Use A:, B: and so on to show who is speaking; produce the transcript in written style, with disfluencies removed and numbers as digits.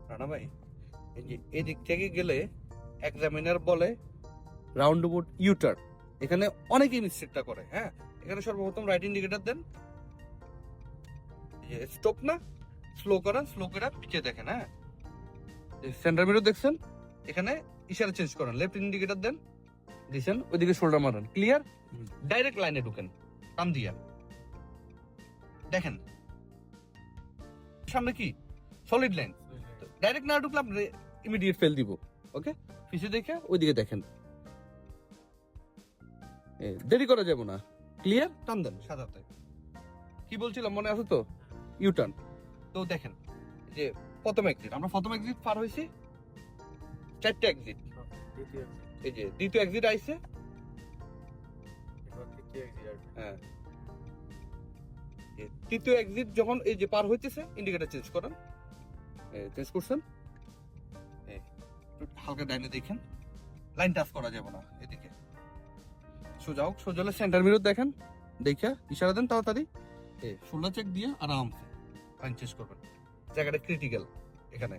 A: রানা ভাই, এই যে এদিক থেকে গেলে এক্সামিনার বলে রাউন্ড অ্যাবাউট ইউটার্ন। এখানে অনেকেই মিস্টেকটা করে। হ্যাঁ, এখানে সর্বপ্রথম রাইট ইন্ডিকেটর দেন, স্টপ না, স্লো করেন, স্লো করে পিছিয়ে দেখেন। হ্যাঁ, সেন্টার মিরর দেখছেন, এখানে ইশারা চেঞ্জ করেন, লেফট ইন্ডিকেটর দেন, দিছেন, ওইদিকে শোল্ডার মারেন, ক্লিয়ার। ডাইরেক্ট লাইনে ঢুকেন টান দিয়া, দেখেন সামনে কি সলিড লাইন। ডাইরেক্ট না ঢুকলে আপনি ইমিডিয়েট ফেল দিব। ওকে, পিছিয়ে দেখে ওইদিকে দেখেন, দেরি করা যাবে না, ক্লিয়ার, টান দেন সাদাতে। কি বলছিলাম মনে আছে তো? ইউটার্ন। তো দেখেন যে প্রথম এক্সিট, আমরা প্রথম এক্সিট পার হয়েছি, চারটে এক্সিট, এই যে দ্বিতীয় এক্সিট আইছে। হ্যাঁ, তৃতীয় এক্সিট যখন এই যে পার হইতেছে, ইন্ডিকেটর চেঞ্জ করেন, চেঞ্জ করছেন, হালকা ডাইনে দেখেন, লাইন টাচ করা যাবে না, এদিকে সোজা হোক, সোজা হলে সেন্টার মিরর দেখেন, দেখে ইশারা দেন তাড়াতাড়ি, শোল্ডার চেক দিয়ে আরামসে লাইন চেঞ্জ করবেন। জায়গাটা ক্রিটিক্যাল এখানে।